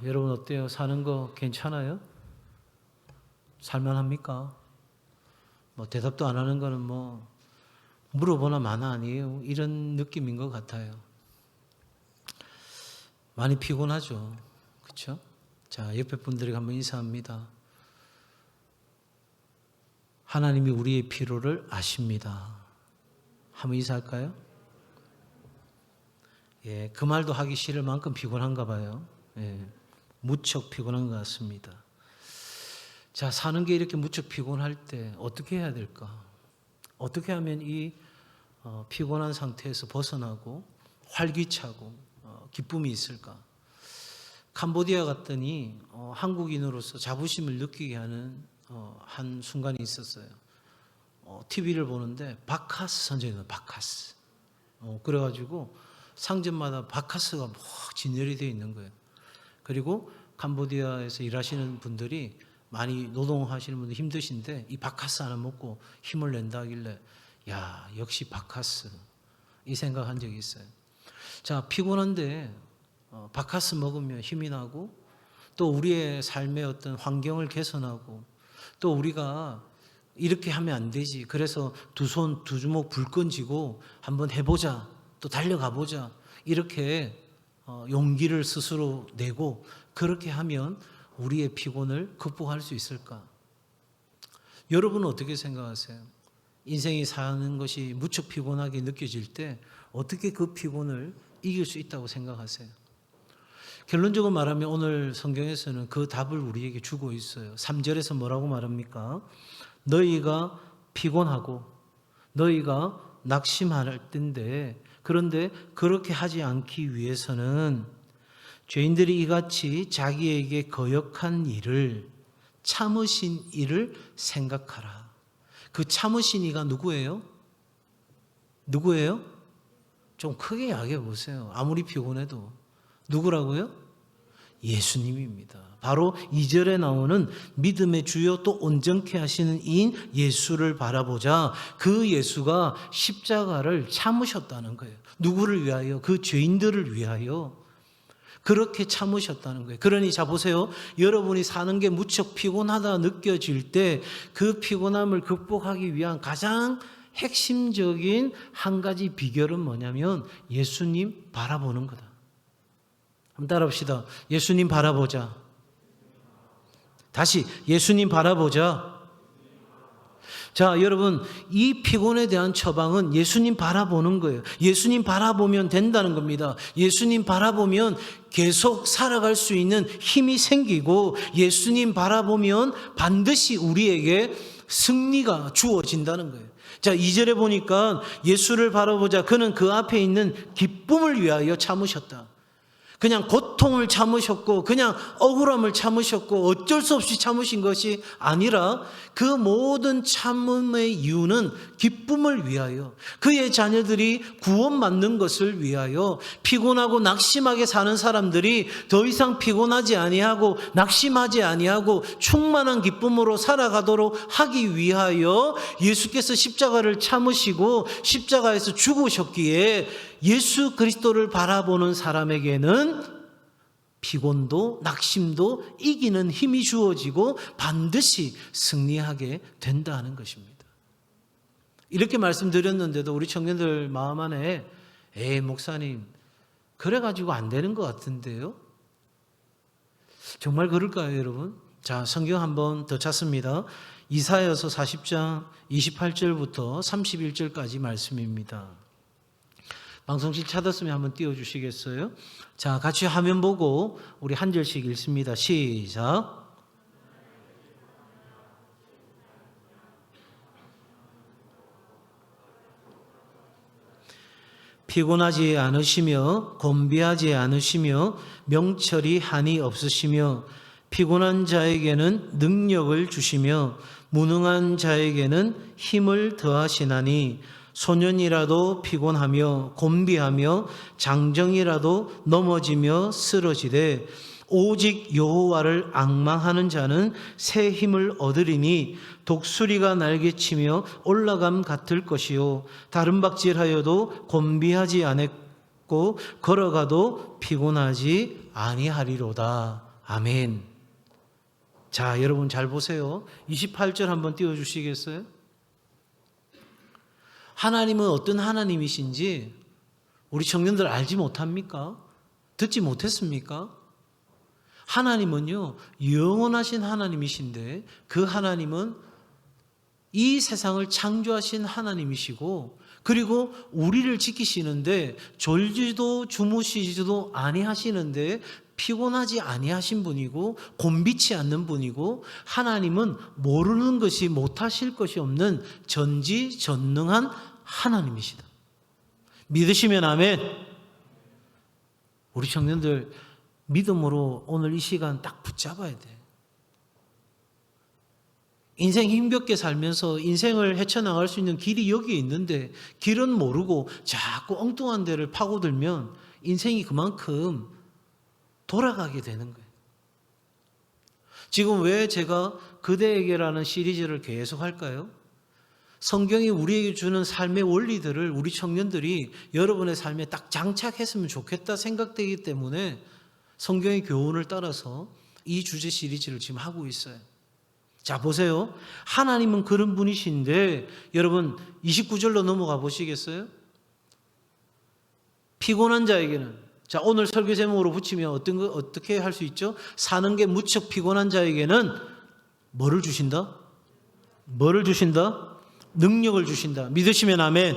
여러분 어때요? 사는 거 괜찮아요? 살만합니까? 대답도 안 하는 거는 물어보나 마나 아니에요. 이런 느낌인 것 같아요. 많이 피곤하죠. 그렇죠? 자, 옆에 분들에게 한번 인사합니다. 하나님이 우리의 피로를 아십니다. 한번 인사할까요? 예, 그 말도 하기 싫을 만큼 피곤한가 봐요. 예, 무척 피곤한 것 같습니다. 자, 사는 게 이렇게 무척 피곤할 때 어떻게 해야 될까? 어떻게 하면 이 피곤한 상태에서 벗어나고 활기차고 기쁨이 있을까? 캄보디아 갔더니 한국인으로서 자부심을 느끼게 하는 한 순간이 있었어요. TV를 보는데 바카스 선전이에요. 바카스. 그래가지고 상점마다 바카스가 진열이 되어 있는 거예요. 그리고 캄보디아에서 일하시는 분들이 많이 노동하시는 분들 힘드신데 이 바카스 하나 먹고 힘을 낸다 하길래 야, 역시 바카스 이 생각한 적이 있어요. 자, 피곤한데 바카스 먹으면 힘이 나고 또 우리의 삶의 어떤 환경을 개선하고 또 우리가 이렇게 하면 안 되지. 그래서 두 손 두 주먹 불끈 쥐고 한번 해보자. 또 달려가 보자. 이렇게 용기를 스스로 내고 그렇게 하면 우리의 피곤을 극복할 수 있을까? 여러분은 어떻게 생각하세요? 인생이 사는 것이 무척 피곤하게 느껴질 때 어떻게 그 피곤을 이길 수 있다고 생각하세요? 결론적으로 말하면 오늘 성경에서는 그 답을 우리에게 주고 있어요. 3절에서 뭐라고 말합니까? 너희가 피곤하고 너희가 낙심할 텐데 그런데 그렇게 하지 않기 위해서는 죄인들이 이같이 자기에게 거역한 일을 참으신 이를 생각하라. 그 참으신 이가 누구예요? 누구예요? 좀 크게 이야기해 보세요. 아무리 피곤해도. 누구라고요? 예수님입니다. 바로 2절에 나오는 믿음의 주요 또 온전케 하시는 이인 예수를 바라보자. 그 예수가 십자가를 참으셨다는 거예요. 누구를 위하여? 그 죄인들을 위하여. 그렇게 참으셨다는 거예요. 그러니 자 보세요. 여러분이 사는 게 무척 피곤하다 느껴질 때 그 피곤함을 극복하기 위한 가장 핵심적인 한 가지 비결은 뭐냐면 예수님 바라보는 거다. 한번 따라합시다. 예수님 바라보자. 다시 예수님 바라보자. 자, 여러분 이 피곤에 대한 처방은 예수님 바라보는 거예요. 예수님 바라보면 된다는 겁니다. 예수님 바라보면 계속 살아갈 수 있는 힘이 생기고 예수님 바라보면 반드시 우리에게 승리가 주어진다는 거예요. 자, 2절에 보니까 예수를 바라보자. 그는 그 앞에 있는 기쁨을 위하여 참으셨다. 그냥 고통을 참으셨고 그냥 억울함을 참으셨고 어쩔 수 없이 참으신 것이 아니라 그 모든 참음의 이유는 기쁨을 위하여 그의 자녀들이 구원받는 것을 위하여 피곤하고 낙심하게 사는 사람들이 더 이상 피곤하지 아니하고 낙심하지 아니하고 충만한 기쁨으로 살아가도록 하기 위하여 예수께서 십자가를 참으시고 십자가에서 죽으셨기에 예수 그리스도를 바라보는 사람에게는 피곤도 낙심도 이기는 힘이 주어지고 반드시 승리하게 된다는 것입니다. 이렇게 말씀드렸는데도 우리 청년들 마음 안에 목사님 그래가지고 안 되는 것 같은데요? 정말 그럴까요, 여러분? 자, 성경 한번 더 찾습니다. 이사야서 40장 28절부터 31절까지 말씀입니다. 방송실 찾았으면 한번 띄워주시겠어요? 자, 같이 화면 보고 우리 한 절씩 읽습니다. 시작. 피곤하지 않으시며 곤비하지 않으시며 명철이 한이 없으시며 피곤한 자에게는 능력을 주시며 무능한 자에게는 힘을 더하시나니 소년이라도 피곤하며 곤비하며 장정이라도 넘어지며 쓰러지되 오직 여호와를 앙망하는 자는 새 힘을 얻으리니 독수리가 날개치며 올라감 같을 것이요 다른 박질하여도 곤비하지 고 걸어가도 피곤하지 아니하리로다. 아멘. 자, 여러분 잘 보세요. 28절 한번 띄워주시겠어요? 하나님은 어떤 하나님이신지 우리 청년들 알지 못합니까? 듣지 못했습니까? 하나님은요, 영원하신 하나님이신데 그 하나님은 이 세상을 창조하신 하나님이시고, 그리고 우리를 지키시는데 졸지도 주무시지도 아니하시는데 피곤하지 아니하신 분이고 곤비치 않는 분이고, 하나님은 모르는 것이 못하실 것이 없는 전지전능한 하나님이시다. 믿으시면 아멘. 우리 청년들 믿음으로 오늘 이 시간 딱 붙잡아야 돼. 인생 힘겹게 살면서 인생을 헤쳐나갈 수 있는 길이 여기에 있는데 길은 모르고 자꾸 엉뚱한 데를 파고들면 인생이 그만큼 돌아가게 되는 거예요. 지금 왜 제가 그대에게라는 시리즈를 계속 할까요? 성경이 우리에게 주는 삶의 원리들을 우리 청년들이 여러분의 삶에 딱 장착했으면 좋겠다 생각되기 때문에 성경의 교훈을 따라서 이 주제 시리즈를 지금 하고 있어요. 자, 보세요. 하나님은 그런 분이신데, 여러분 29절로 넘어가 보시겠어요? 피곤한 자에게는, 자, 오늘 설교 제목으로 붙이면 어떻게 할 수 있죠? 사는 게 무척 피곤한 자에게는 뭐를 주신다? 뭐를 주신다? 능력을 주신다. 믿으시면 아멘.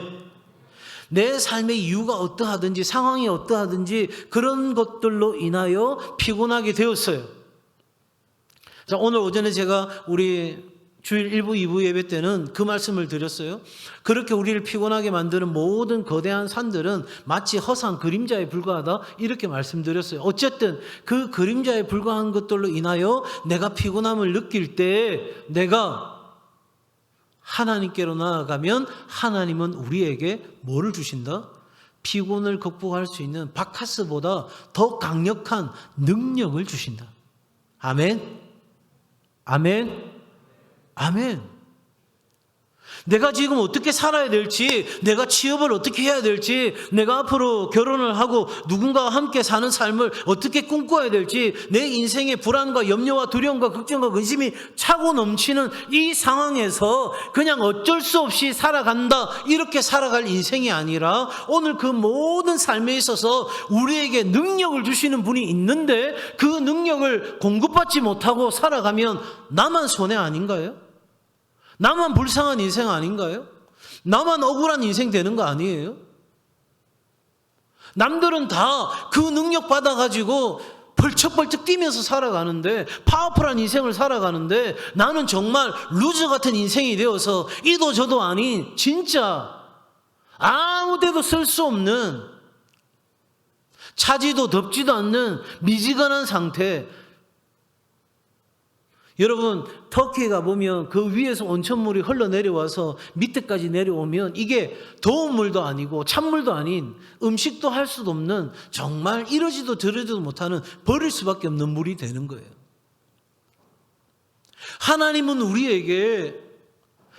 내 삶의 이유가 어떠하든지 상황이 어떠하든지 그런 것들로 인하여 피곤하게 되었어요. 자, 오늘 오전에 제가 우리 주일 1부, 2부 예배 때는 그 말씀을 드렸어요. 그렇게 우리를 피곤하게 만드는 모든 거대한 산들은 마치 허상 그림자에 불과하다, 이렇게 말씀드렸어요. 어쨌든 그 그림자에 불과한 것들로 인하여 내가 피곤함을 느낄 때 내가 하나님께로 나아가면 하나님은 우리에게 뭐를 주신다? 피곤을 극복할 수 있는 바카스보다 더 강력한 능력을 주신다. 아멘. 아멘. 아멘. 내가 지금 어떻게 살아야 될지, 내가 취업을 어떻게 해야 될지, 내가 앞으로 결혼을 하고 누군가와 함께 사는 삶을 어떻게 꿈꿔야 될지, 내 인생의 불안과 염려와 두려움과 걱정과 근심이 차고 넘치는 이 상황에서 그냥 어쩔 수 없이 살아간다, 이렇게 살아갈 인생이 아니라 오늘 그 모든 삶에 있어서 우리에게 능력을 주시는 분이 있는데 그 능력을 공급받지 못하고 살아가면 나만 손해 아닌가요? 나만 불쌍한 인생 아닌가요? 나만 억울한 인생 되는 거 아니에요? 남들은 다 그 능력 받아가지고 벌쩍벌쩍 뛰면서 살아가는데, 파워풀한 인생을 살아가는데, 나는 정말 루저 같은 인생이 되어서 이도 저도 아닌 진짜 아무 데도 쓸 수 없는, 차지도 덥지도 않는 미지근한 상태. 여러분, 터키에 가보면 그 위에서 온천물이 흘러내려와서 밑에까지 내려오면 이게 더운 물도 아니고 찬물도 아닌, 음식도 할 수도 없는, 정말 이러지도 저러지도 못하는, 버릴 수밖에 없는 물이 되는 거예요. 하나님은 우리에게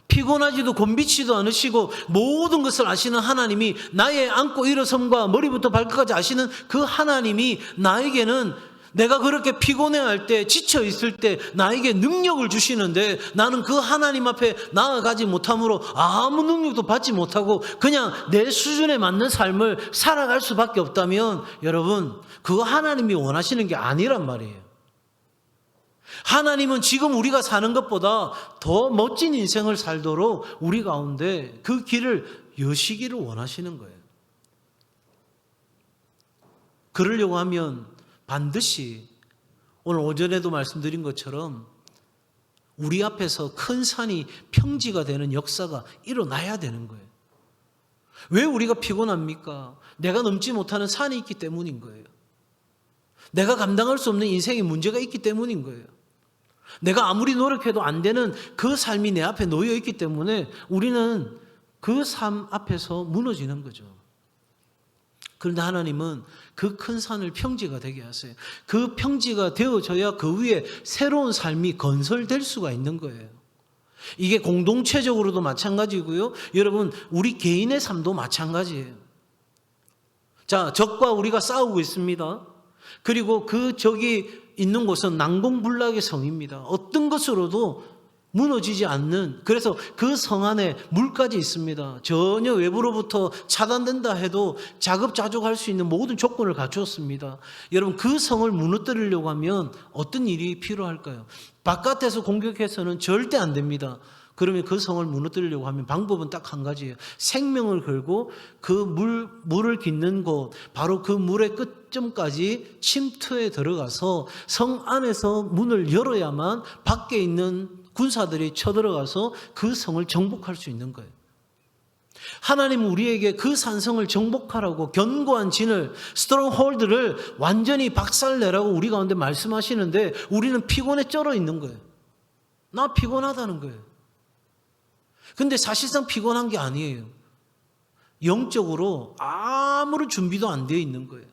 피곤하지도 곤비치도 않으시고 모든 것을 아시는 하나님이, 나의 안고 일어섬과 머리부터 발끝까지 아시는 그 하나님이 나에게는 내가 그렇게 피곤해할 때, 지쳐 있을 때 나에게 능력을 주시는데, 나는 그 하나님 앞에 나아가지 못함으로 아무 능력도 받지 못하고 그냥 내 수준에 맞는 삶을 살아갈 수밖에 없다면, 여러분, 그거 하나님이 원하시는 게 아니란 말이에요. 하나님은 지금 우리가 사는 것보다 더 멋진 인생을 살도록 우리 가운데 그 길을 여시기를 원하시는 거예요. 그러려고 하면 반드시 오늘 오전에도 말씀드린 것처럼 우리 앞에서 큰 산이 평지가 되는 역사가 일어나야 되는 거예요. 왜 우리가 피곤합니까? 내가 넘지 못하는 산이 있기 때문인 거예요. 내가 감당할 수 없는 인생의 문제가 있기 때문인 거예요. 내가 아무리 노력해도 안 되는 그 삶이 내 앞에 놓여 있기 때문에 우리는 그 삶 앞에서 무너지는 거죠. 그런데 하나님은 그 큰 산을 평지가 되게 하세요. 그 평지가 되어져야 그 위에 새로운 삶이 건설될 수가 있는 거예요. 이게 공동체적으로도 마찬가지고요. 여러분, 우리 개인의 삶도 마찬가지예요. 자, 적과 우리가 싸우고 있습니다. 그리고 그 적이 있는 곳은 난공불락의 성입니다. 어떤 것으로도 무너지지 않는, 그래서 그 성 안에 물까지 있습니다. 전혀 외부로부터 차단된다 해도 자급자족할 수 있는 모든 조건을 갖추었습니다. 여러분, 그 성을 무너뜨리려고 하면 어떤 일이 필요할까요? 바깥에서 공격해서는 절대 안 됩니다. 그러면 그 성을 무너뜨리려고 하면 방법은 딱 한 가지예요. 생명을 걸고 그 물을 깃는 곳, 바로 그 물의 끝점까지 침투에 들어가서 성 안에서 문을 열어야만 밖에 있는 군사들이 쳐들어가서 그 성을 정복할 수 있는 거예요. 하나님은 우리에게 그 산성을 정복하라고 견고한 진을, 스트롱홀드를 완전히 박살내라고 우리 가운데 말씀하시는데 우리는 피곤에 쩔어 있는 거예요. 나 피곤하다는 거예요. 근데 사실상 피곤한 게 아니에요. 영적으로 아무런 준비도 안 되어 있는 거예요.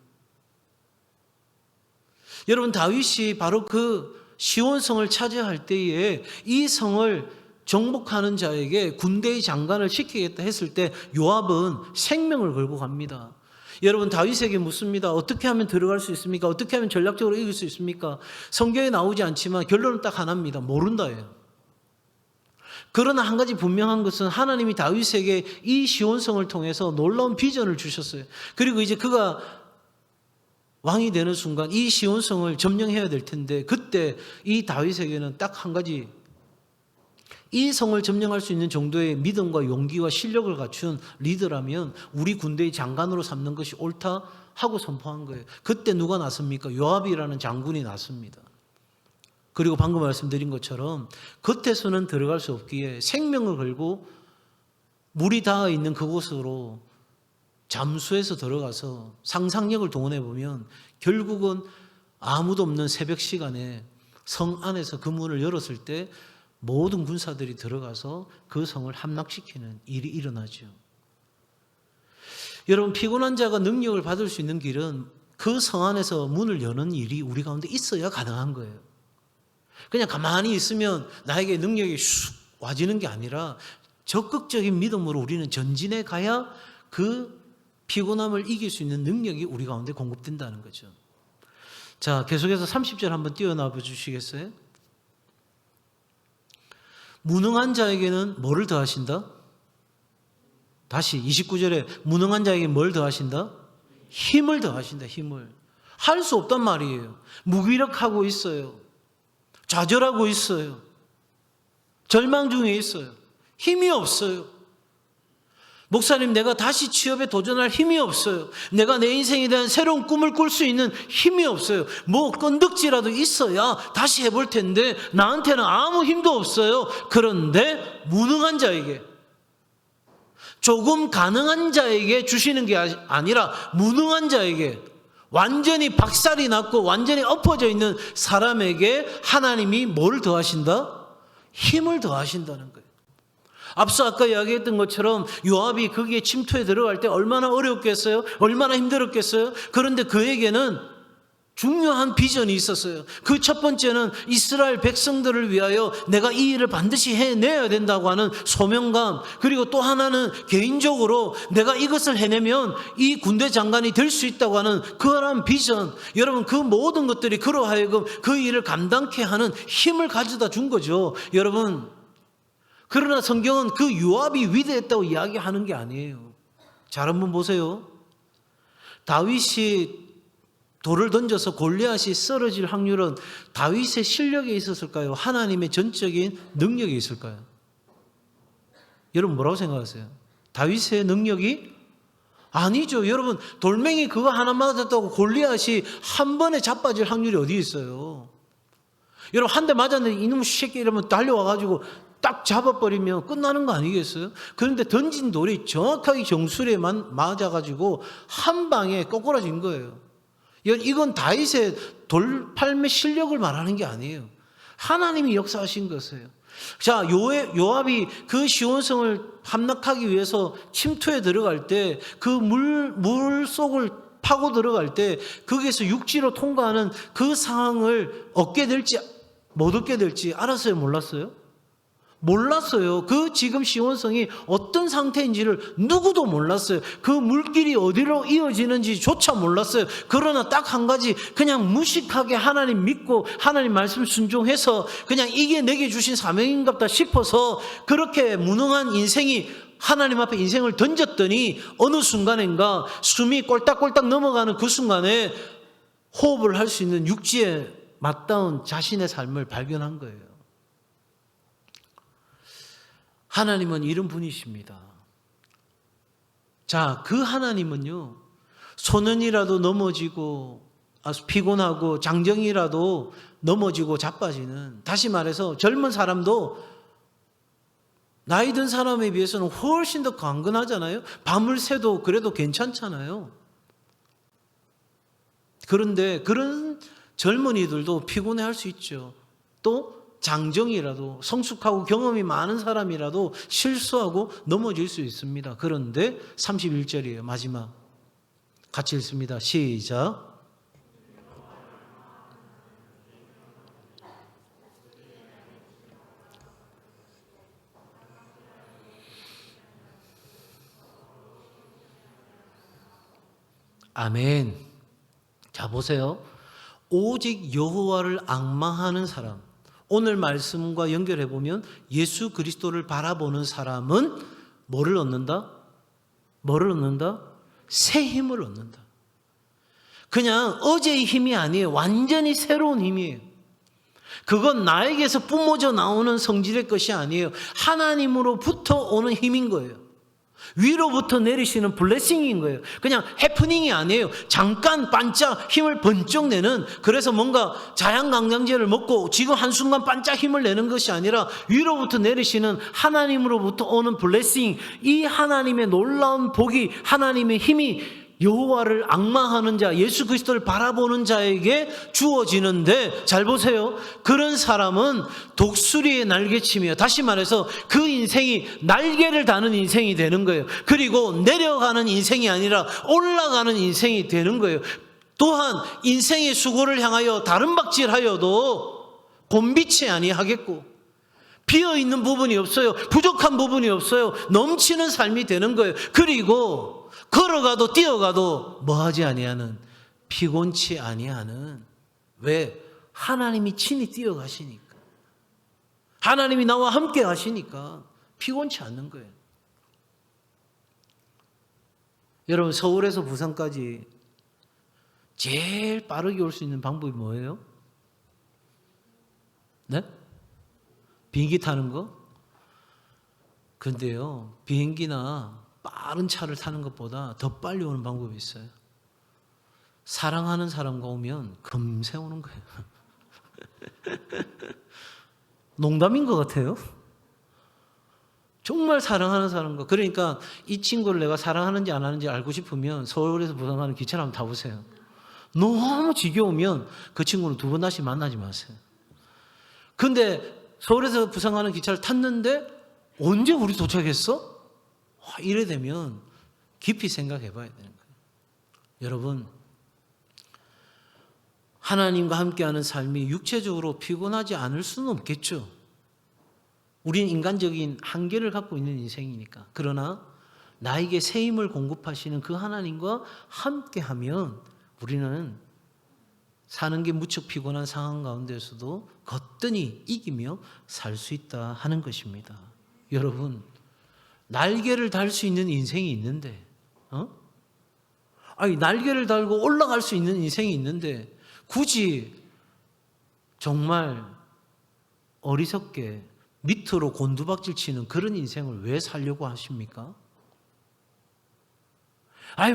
여러분, 다윗이 바로 그 시온성을 차지할 때에 이 성을 정복하는 자에게 군대의 장관을 시키겠다 했을 때 요압은 생명을 걸고 갑니다. 여러분, 다윗에게 묻습니다. 어떻게 하면 들어갈 수 있습니까? 어떻게 하면 전략적으로 이길 수 있습니까? 성경에 나오지 않지만 결론은 딱 하나입니다. 모른다예요. 그러나 한 가지 분명한 것은 하나님이 다윗에게 이 시온성을 통해서 놀라운 비전을 주셨어요. 그리고 이제 그가 왕이 되는 순간 이 시온성을 점령해야 될 텐데 그때 이 다윗에게는 딱 한 가지, 이 성을 점령할 수 있는 정도의 믿음과 용기와 실력을 갖춘 리더라면 우리 군대의 장관으로 삼는 것이 옳다 하고 선포한 거예요. 그때 누가 났습니까? 요압이라는 장군이 났습니다. 그리고 방금 말씀드린 것처럼 겉에서는 들어갈 수 없기에 생명을 걸고 물이 닿아 있는 그곳으로 잠수해서 들어가서 상상력을 동원해 보면 결국은 아무도 없는 새벽 시간에 성 안에서 그 문을 열었을 때 모든 군사들이 들어가서 그 성을 함락시키는 일이 일어나죠. 여러분, 피곤한 자가 능력을 받을 수 있는 길은 그 성 안에서 문을 여는 일이 우리 가운데 있어야 가능한 거예요. 그냥 가만히 있으면 나에게 능력이 슉 와지는 게 아니라 적극적인 믿음으로 우리는 전진해 가야 그 피곤함을 이길 수 있는 능력이 우리 가운데 공급된다는 거죠. 자, 계속해서 30절 한번 띄워놔봐 주시겠어요? 무능한 자에게는 뭐를 더하신다? 다시 29절에 무능한 자에게 뭘 더하신다? 힘을 더하신다. 힘을. 할 수 없단 말이에요. 무기력하고 있어요. 좌절하고 있어요. 절망 중에 있어요. 힘이 없어요. 목사님, 내가 다시 취업에 도전할 힘이 없어요. 내가 내 인생에 대한 새로운 꿈을 꿀 수 있는 힘이 없어요. 뭐 건덕지라도 있어야 다시 해볼 텐데 나한테는 아무 힘도 없어요. 그런데 무능한 자에게, 조금 가능한 자에게 주시는 게 아니라 무능한 자에게, 완전히 박살이 났고 완전히 엎어져 있는 사람에게 하나님이 뭘 더하신다? 힘을 더하신다는 거예요. 앞서 아까 이야기했던 것처럼 요압이 거기에 침투에 들어갈 때 얼마나 어렵겠어요? 얼마나 힘들었겠어요? 그런데 그에게는 중요한 비전이 있었어요. 그 첫 번째는 이스라엘 백성들을 위하여 내가 이 일을 반드시 해내야 된다고 하는 소명감, 그리고 또 하나는 개인적으로 내가 이것을 해내면 이 군대 장관이 될 수 있다고 하는 그러한 비전. 여러분, 그 모든 것들이 그로 하여금 그 일을 감당케 하는 힘을 가져다 준 거죠. 여러분, 그러나 성경은 그 요압이 위대했다고 이야기하는 게 아니에요. 잘 한번 보세요. 다윗이 돌을 던져서 골리앗이 쓰러질 확률은 다윗의 실력에 있었을까요? 하나님의 전적인 능력에 있을까요? 여러분, 뭐라고 생각하세요? 다윗의 능력이? 아니죠. 여러분, 돌멩이 그거 하나 맞았다고 골리앗이 한 번에 자빠질 확률이 어디 있어요? 여러분, 한 대 맞았는데 이놈 새끼 이러면 달려와가지고 딱 잡아버리면 끝나는 거 아니겠어요? 그런데 던진 돌이 정확하게 정수리에만 맞아가지고 한 방에 꼬꾸라진 거예요. 이건 다윗의 돌팔매 실력을 말하는 게 아니에요. 하나님이 역사하신 것이에요. 자, 요압이 그 시온성을 함락하기 위해서 침투에 들어갈 때 그 물 속을 파고 들어갈 때 거기에서 육지로 통과하는 그 상황을 얻게 될지 못 얻게 될지 알았어요? 몰랐어요? 몰랐어요. 그 지금 시온성이 어떤 상태인지를 누구도 몰랐어요. 그 물길이 어디로 이어지는지조차 몰랐어요. 그러나 딱 한 가지, 그냥 무식하게 하나님 믿고 하나님 말씀 순종해서 그냥 이게 내게 주신 사명인갑다 싶어서 그렇게 무능한 인생이 하나님 앞에 인생을 던졌더니 어느 순간인가 숨이 꼴딱꼴딱 넘어가는 그 순간에 호흡을 할 수 있는 육지에 맞닿은 자신의 삶을 발견한 거예요. 하나님은 이런 분이십니다. 자, 그 하나님은요, 소년이라도 넘어지고 피곤하고 장정이라도 넘어지고 자빠지는, 다시 말해서 젊은 사람도 나이 든 사람에 비해서는 훨씬 더 강건하잖아요. 밤을 새도 그래도 괜찮잖아요. 그런데 그런 젊은이들도 피곤해할 수 있죠. 또 장정이라도, 성숙하고 경험이 많은 사람이라도 실수하고 넘어질 수 있습니다. 그런데 31절이에요. 마지막. 같이 읽습니다. 시작. 아멘. 자, 보세요. 오직 여호와를 앙망하는 사람, 오늘 말씀과 연결해 보면 예수 그리스도를 바라보는 사람은 뭐를 얻는다? 뭐를 얻는다? 새 힘을 얻는다. 그냥 어제의 힘이 아니에요. 완전히 새로운 힘이에요. 그건 나에게서 뿜어져 나오는 성질의 것이 아니에요. 하나님으로부터 오는 힘인 거예요. 위로부터 내리시는 블레싱인 거예요. 그냥 해프닝이 아니에요. 잠깐 반짝 힘을 번쩍 내는, 그래서 뭔가 자양강장제를 먹고 지금 한순간 반짝 힘을 내는 것이 아니라 위로부터 내리시는 하나님으로부터 오는 블레싱, 이 하나님의 놀라운 복이, 하나님의 힘이 여호와를 앙망하는 자, 예수 그리스도를 바라보는 자에게 주어지는데, 잘 보세요. 그런 사람은 독수리의 날개치며, 다시 말해서 그 인생이 날개를 다는 인생이 되는 거예요. 그리고 내려가는 인생이 아니라 올라가는 인생이 되는 거예요. 또한 인생의 수고를 향하여 다른 박질하여도 곤비치 아니하겠고, 비어있는 부분이 없어요. 부족한 부분이 없어요. 넘치는 삶이 되는 거예요. 그리고 걸어가도 뛰어가도 뭐하지 아니하는, 피곤치 아니하는. 왜? 하나님이 친히 뛰어가시니까, 하나님이 나와 함께 하시니까 피곤치 않는 거예요. 여러분, 서울에서 부산까지 제일 빠르게 올 수 있는 방법이 뭐예요? 네? 비행기 타는 거? 근데요, 비행기나 빠른 차를 타는 것보다 더 빨리 오는 방법이 있어요. 사랑하는 사람과 오면 금세 오는 거예요. 농담인 것 같아요. 정말 사랑하는 사람과, 그러니까 이 친구를 내가 사랑하는지 안 하는지 알고 싶으면 서울에서 부산 가는 기차를 한번 타보세요. 너무 지겨우면 그 친구는 두 번 다시 만나지 마세요. 근데 서울에서 부산 가는 기차를 탔는데 언제 우리 도착했어? 이래 되면 깊이 생각해 봐야 되는 거예요. 여러분, 하나님과 함께하는 삶이 육체적으로 피곤하지 않을 수는 없겠죠. 우리는 인간적인 한계를 갖고 있는 인생이니까. 그러나 나에게 새 힘을 공급하시는 그 하나님과 함께하면 우리는 사는 게 무척 피곤한 상황 가운데서도 거뜬히 이기며 살 수 있다 하는 것입니다. 여러분, 날개를 달 수 있는 인생이 있는데, 날개를 달고 올라갈 수 있는 인생이 있는데, 굳이 정말 어리석게 밑으로 곤두박질 치는 그런 인생을 왜 살려고 하십니까?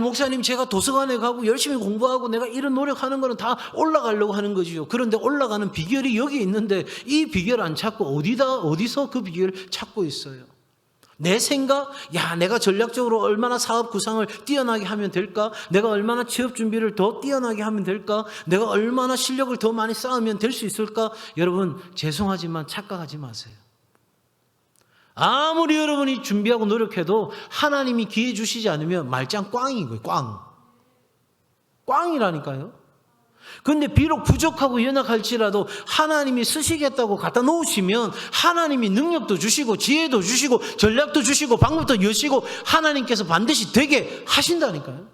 목사님, 제가 도서관에 가고 열심히 공부하고 내가 이런 노력하는 거는 다 올라가려고 하는 거지요. 그런데 올라가는 비결이 여기 있는데 이 비결 안 찾고 어디서 그 비결을 찾고 있어요? 내 생각? 내가 전략적으로 얼마나 사업 구상을 뛰어나게 하면 될까? 내가 얼마나 취업 준비를 더 뛰어나게 하면 될까? 내가 얼마나 실력을 더 많이 쌓으면 될 수 있을까? 여러분, 죄송하지만 착각하지 마세요. 아무리 여러분이 준비하고 노력해도 하나님이 기회 주시지 않으면 말짱 꽝인 거예요. 꽝이라니까요. 그런데 비록 부족하고 연약할지라도 하나님이 쓰시겠다고 갖다 놓으시면 하나님이 능력도 주시고 지혜도 주시고 전략도 주시고 방법도 여시고 하나님께서 반드시 되게 하신다니까요.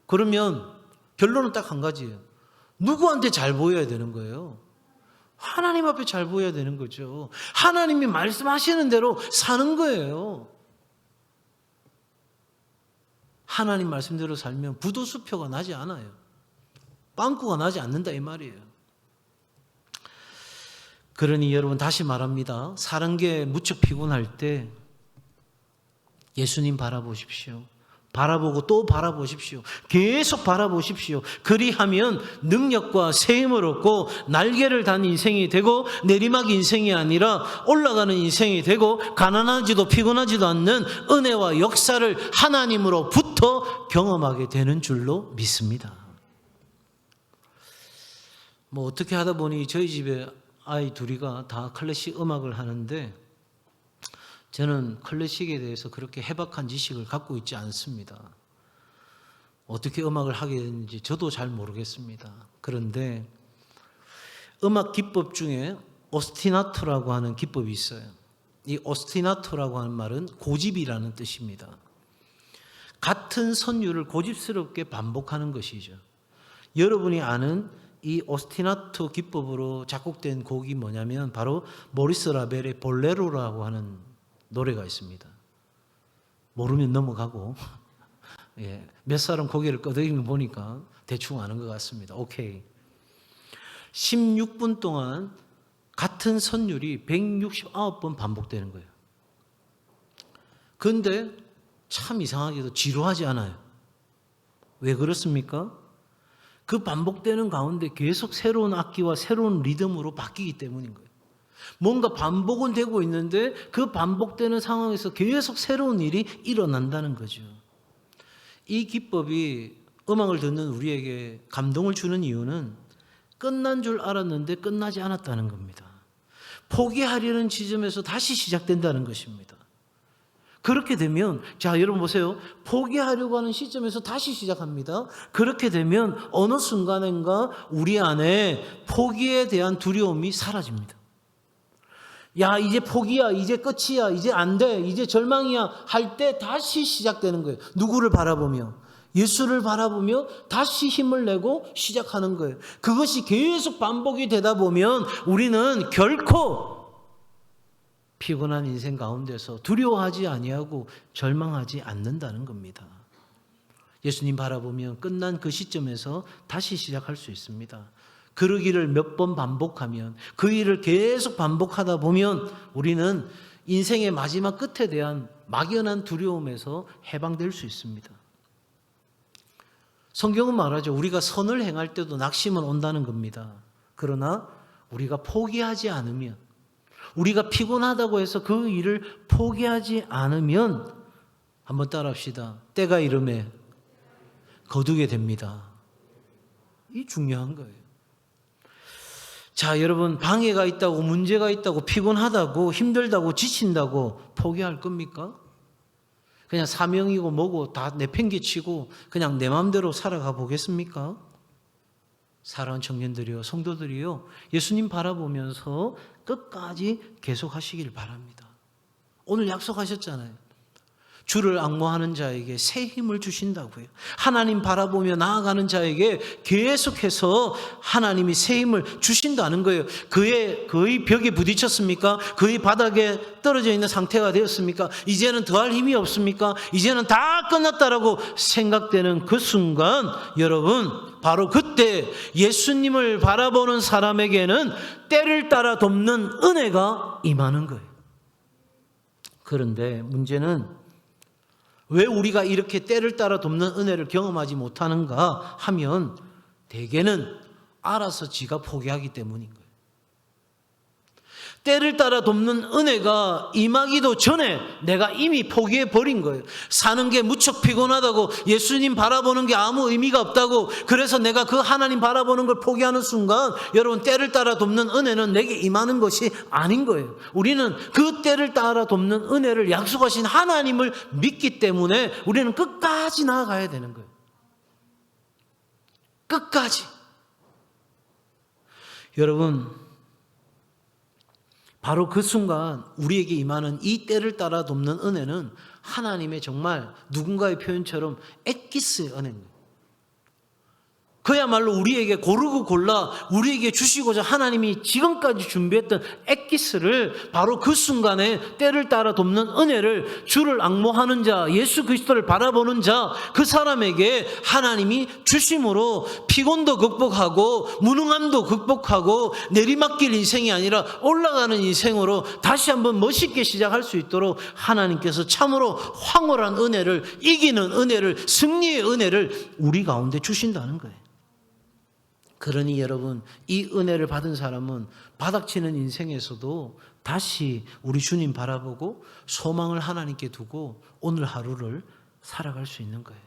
그러면 결론은 딱 한 가지예요. 누구한테 잘 보여야 되는 거예요? 하나님 앞에 잘 보여야 되는 거죠. 하나님이 말씀하시는 대로 사는 거예요. 하나님 말씀대로 살면 부도수표가 나지 않아요. 빵꾸가 나지 않는다 이 말이에요. 그러니 여러분 다시 말합니다. 사는 게 무척 피곤할 때 예수님 바라보십시오. 바라보고 또 바라보십시오. 계속 바라보십시오. 그리하면 능력과 세임을 얻고 날개를 단 인생이 되고 내리막 인생이 아니라 올라가는 인생이 되고 가난하지도 피곤하지도 않는 은혜와 역사를 하나님으로부터 경험하게 되는 줄로 믿습니다. 뭐 어떻게 하다 보니 저희 집에 아이 둘이가 다 클래식 음악을 하는데 저는 클래식에 대해서 그렇게 해박한 지식을 갖고 있지 않습니다. 어떻게 음악을 하게 되는지 저도 잘 모르겠습니다. 그런데 음악 기법 중에 오스티나토라고 하는 기법이 있어요. 이 오스티나토라고 하는 말은 고집이라는 뜻입니다. 같은 선율을 고집스럽게 반복하는 것이죠. 여러분이 아는 이 오스티나토 기법으로 작곡된 곡이 뭐냐면 바로 모리스 라벨의 볼레로라고 하는 노래가 있습니다. 모르면 넘어가고 예, 몇 사람 고개를 끄덕이는 거 보니까 대충 아는 것 같습니다. 오케이. 16분 동안 같은 선율이 169번 반복되는 거예요. 그런데 참 이상하게도 지루하지 않아요. 왜 그렇습니까? 그 반복되는 가운데 계속 새로운 악기와 새로운 리듬으로 바뀌기 때문인 거예요. 뭔가 반복은 되고 있는데 그 반복되는 상황에서 계속 새로운 일이 일어난다는 거죠. 이 기법이 음악을 듣는 우리에게 감동을 주는 이유는 끝난 줄 알았는데 끝나지 않았다는 겁니다. 포기하려는 지점에서 다시 시작된다는 것입니다. 그렇게 되면 자 여러분 보세요. 포기하려고 하는 시점에서 다시 시작합니다. 그렇게 되면 어느 순간인가 우리 안에 포기에 대한 두려움이 사라집니다. 야 이제 포기야, 이제 끝이야, 이제 안 돼, 이제 절망이야 할 때 다시 시작되는 거예요. 누구를 바라보며? 예수를 바라보며 다시 힘을 내고 시작하는 거예요. 그것이 계속 반복이 되다 보면 우리는 결코 피곤한 인생 가운데서 두려워하지 아니하고 절망하지 않는다는 겁니다. 예수님 바라보면 끝난 그 시점에서 다시 시작할 수 있습니다. 그러기를 몇 번 반복하면 그 일을 계속 반복하다 보면 우리는 인생의 마지막 끝에 대한 막연한 두려움에서 해방될 수 있습니다. 성경은 말하죠. 우리가 선을 행할 때도 낙심은 온다는 겁니다. 그러나 우리가 포기하지 않으면 우리가 피곤하다고 해서 그 일을 포기하지 않으면 한번 따라합시다. 때가 이름에 거두게 됩니다. 이 중요한 거예요. 자, 여러분 방해가 있다고 문제가 있다고 피곤하다고 힘들다고 지친다고 포기할 겁니까? 그냥 사명이고 뭐고 다 내팽개치고 그냥 내 마음대로 살아가 보겠습니까? 사랑하는 청년들이요, 성도들이요, 예수님 바라보면서 끝까지 계속하시길 바랍니다. 오늘 약속하셨잖아요. 주를 앙모하는 자에게 새 힘을 주신다고요. 하나님 바라보며 나아가는 자에게 계속해서 하나님이 새 힘을 주신다는 거예요. 그의 벽에 부딪혔습니까? 그의 바닥에 떨어져 있는 상태가 되었습니까? 이제는 더할 힘이 없습니까? 이제는 다 끝났다라고 생각되는 그 순간 여러분 바로 그때 예수님을 바라보는 사람에게는 때를 따라 돕는 은혜가 임하는 거예요. 그런데 문제는 왜 우리가 이렇게 때를 따라 돕는 은혜를 경험하지 못하는가 하면 대개는 알아서 지가 포기하기 때문인 거예요. 때를 따라 돕는 은혜가 임하기도 전에 내가 이미 포기해버린 거예요. 사는 게 무척 피곤하다고 예수님 바라보는 게 아무 의미가 없다고 그래서 내가 그 하나님 바라보는 걸 포기하는 순간 여러분 때를 따라 돕는 은혜는 내게 임하는 것이 아닌 거예요. 우리는 그 때를 따라 돕는 은혜를 약속하신 하나님을 믿기 때문에 우리는 끝까지 나아가야 되는 거예요. 끝까지. 여러분, 바로 그 순간 우리에게 임하는 이 때를 따라 돕는 은혜는 하나님의 정말 누군가의 표현처럼 엑기스의 은혜입니다. 그야말로 우리에게 고르고 골라 우리에게 주시고자 하나님이 지금까지 준비했던 엑기스를 바로 그 순간에 때를 따라 돕는 은혜를 주를 앙모하는 자, 예수 그리스도를 바라보는 자, 그 사람에게 하나님이 주심으로 피곤도 극복하고 무능함도 극복하고 내리막길 인생이 아니라 올라가는 인생으로 다시 한번 멋있게 시작할 수 있도록 하나님께서 참으로 황홀한 은혜를, 이기는 은혜를, 승리의 은혜를 우리 가운데 주신다는 거예요. 그러니 여러분, 이 은혜를 받은 사람은 바닥치는 인생에서도 다시 우리 주님 바라보고 소망을 하나님께 두고 오늘 하루를 살아갈 수 있는 거예요.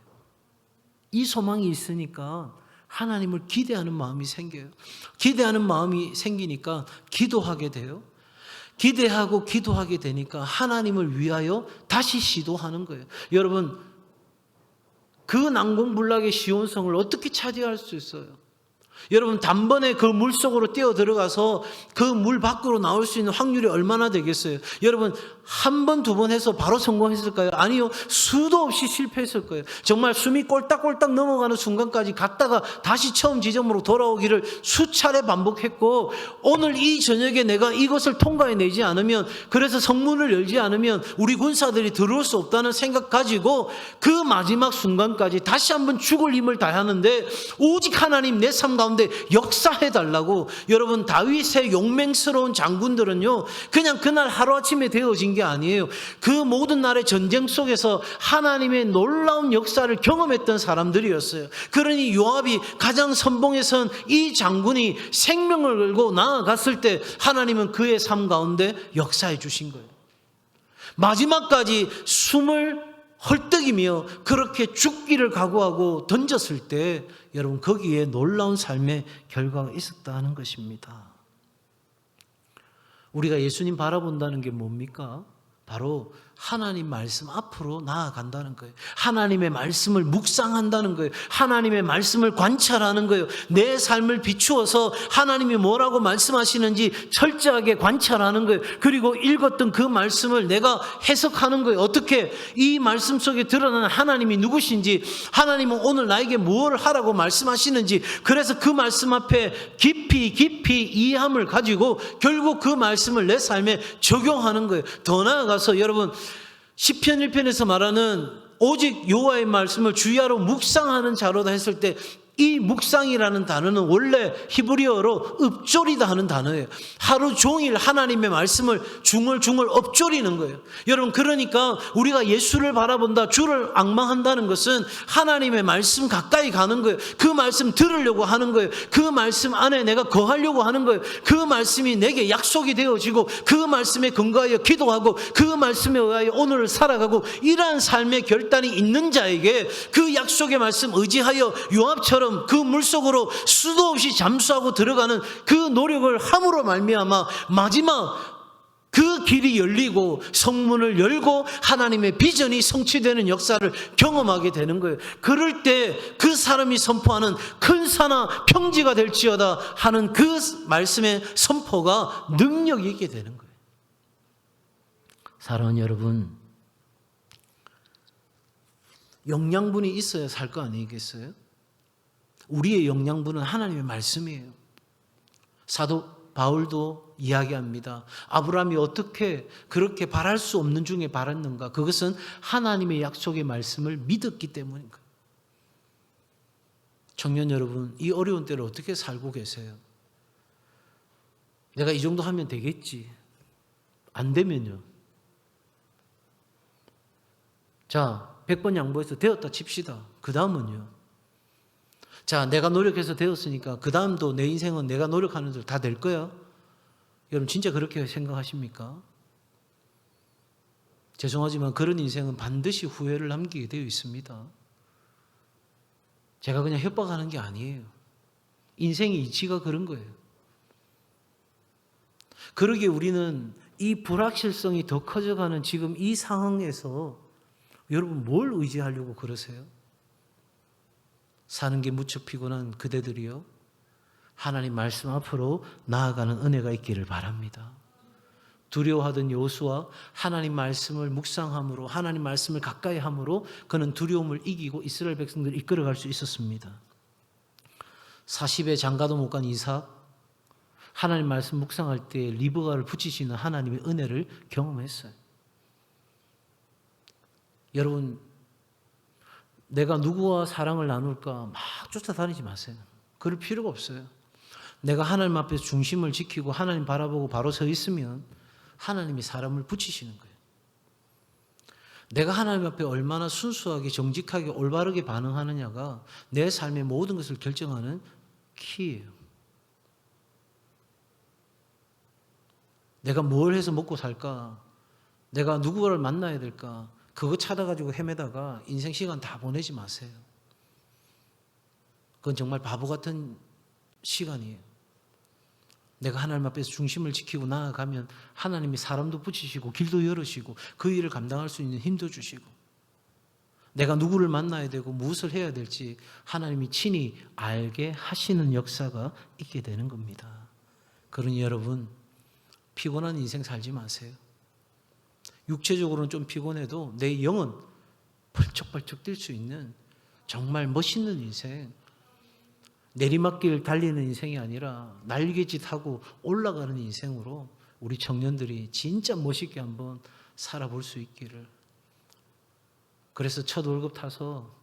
이 소망이 있으니까 하나님을 기대하는 마음이 생겨요. 기대하는 마음이 생기니까 기도하게 돼요. 기대하고 기도하게 되니까 하나님을 위하여 다시 시도하는 거예요. 여러분, 그 난공불락의 시온성을 어떻게 차지할 수 있어요? 여러분, 단번에 그 물 속으로 뛰어 들어가서 그 물 밖으로 나올 수 있는 확률이 얼마나 되겠어요? 여러분, 한 번, 두 번 해서 바로 성공했을까요? 아니요. 수도 없이 실패했을 거예요. 정말 숨이 꼴딱꼴딱 넘어가는 순간까지 갔다가 다시 처음 지점으로 돌아오기를 수차례 반복했고, 오늘 이 저녁에 내가 이것을 통과해내지 않으면, 그래서 성문을 열지 않으면 우리 군사들이 들어올 수 없다는 생각 가지고 그 마지막 순간까지 다시 한번 죽을 힘을 다하는데, 오직 하나님 내 삶 가운데 역사해달라고. 여러분, 다윗의 용맹스러운 장군들은요, 그냥 그날 하루아침에 되어진 게 아니에요. 그 모든 날의 전쟁 속에서 하나님의 놀라운 역사를 경험했던 사람들이었어요. 그러니 요압이 가장 선봉에 선 이 장군이 생명을 걸고 나아갔을 때 하나님은 그의 삶 가운데 역사해 주신 거예요. 마지막까지 숨을 헐떡이며 그렇게 죽기를 각오하고 던졌을 때 여러분, 거기에 놀라운 삶의 결과가 있었다는 것입니다. 우리가 예수님 바라본다는 게 뭡니까? 바로 하나님 말씀 앞으로 나아간다는 거예요. 하나님의 말씀을 묵상한다는 거예요. 하나님의 말씀을 관찰하는 거예요. 내 삶을 비추어서 하나님이 뭐라고 말씀하시는지 철저하게 관찰하는 거예요. 그리고 읽었던 그 말씀을 내가 해석하는 거예요. 어떻게? 이 말씀 속에 드러나는 하나님이 누구신지, 하나님은 오늘 나에게 무엇을 하라고 말씀하시는지, 그래서 그 말씀 앞에 깊이 이해함을 가지고 결국 그 말씀을 내 삶에 적용하는 거예요. 더 나아가서 여러분, 시편 1편에서 말하는 오직 여호와의 말씀을 주야로 묵상하는 자로다 했을 때, 이 묵상이라는 단어는 원래 히브리어로 읊조리다 하는 단어예요. 하루 종일 하나님의 말씀을 중얼중얼 읊조리는 거예요. 여러분, 그러니까 우리가 예수를 바라본다, 주를 앙망한다는 것은 하나님의 말씀 가까이 가는 거예요. 그 말씀 들으려고 하는 거예요. 그 말씀 안에 내가 거하려고 하는 거예요. 그 말씀이 내게 약속이 되어지고 그 말씀에 근거하여 기도하고 그 말씀에 의하여 오늘을 살아가고, 이러한 삶의 결단이 있는 자에게 그 약속의 말씀 의지하여 요압처럼 그 물속으로 수도 없이 잠수하고 들어가는 그 노력을 함으로 말미암아 마지막 그 길이 열리고 성문을 열고 하나님의 비전이 성취되는 역사를 경험하게 되는 거예요. 그럴 때 그 사람이 선포하는 큰 산아 평지가 될지어다 하는 그 말씀의 선포가 능력이 있게 되는 거예요. 사랑하는 여러분, 영양분이 있어야 살 거 아니겠어요? 우리의 영양분은 하나님의 말씀이에요. 사도 바울도 이야기합니다. 아브라함이 어떻게 그렇게 바랄 수 없는 중에 바랐는가? 그것은 하나님의 약속의 말씀을 믿었기 때문인가? 청년 여러분, 이 어려운 때를 어떻게 살고 계세요? 내가 이 정도 하면 되겠지. 안 되면요. 자, 100번 양보해서 되었다 칩시다. 그 다음은요. 자, 내가 노력해서 되었으니까 그 다음도 내 인생은 내가 노력하는 대로 다 될 거야? 여러분, 진짜 그렇게 생각하십니까? 죄송하지만 그런 인생은 반드시 후회를 남기게 되어 있습니다. 제가 그냥 협박하는 게 아니에요. 인생의 이치가 그런 거예요. 그러기에 우리는 이 불확실성이 더 커져가는 지금 이 상황에서 여러분, 뭘 의지하려고 그러세요? 사는 게 무척 피곤한 그대들이요, 하나님 말씀 앞으로 나아가는 은혜가 있기를 바랍니다. 두려워하던 여호수아 하나님 말씀을 묵상함으로 하나님 말씀을 가까이 함으로 그는 두려움을 이기고 이스라엘 백성들을 이끌어갈 수 있었습니다. 40에 장가도 못 간 이삭 하나님 말씀 묵상할 때 리브가를 붙이시는 하나님의 은혜를 경험했어요. 여러분, 내가 누구와 사랑을 나눌까 막 쫓아다니지 마세요. 그럴 필요가 없어요. 내가 하나님 앞에서 중심을 지키고 하나님 바라보고 바로 서 있으면 하나님이 사람을 붙이시는 거예요. 내가 하나님 앞에 얼마나 순수하게 정직하게 올바르게 반응하느냐가 내 삶의 모든 것을 결정하는 키예요. 내가 뭘 해서 먹고 살까? 내가 누구를 만나야 될까? 그거 찾아가지고 헤매다가 인생 시간 다 보내지 마세요. 그건 정말 바보 같은 시간이에요. 내가 하나님 앞에서 중심을 지키고 나아가면 하나님이 사람도 붙이시고 길도 열으시고 그 일을 감당할 수 있는 힘도 주시고 내가 누구를 만나야 되고 무엇을 해야 될지 하나님이 친히 알게 하시는 역사가 있게 되는 겁니다. 그러니 여러분 피곤한 인생 살지 마세요. 육체적으로는 좀 피곤해도 내 영은 펄쩍펄쩍 뛸 수 있는 정말 멋있는 인생, 내리막길 달리는 인생이 아니라 날개짓하고 올라가는 인생으로 우리 청년들이 진짜 멋있게 한번 살아볼 수 있기를. 그래서 첫 월급 타서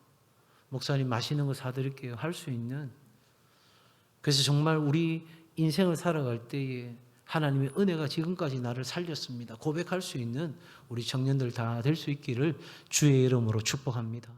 목사님 맛있는 거 사드릴게요 할 수 있는, 그래서 정말 우리 인생을 살아갈 때에 하나님의 은혜가 지금까지 나를 살렸습니다 고백할 수 있는 우리 청년들 다 될 수 있기를 주의 이름으로 축복합니다.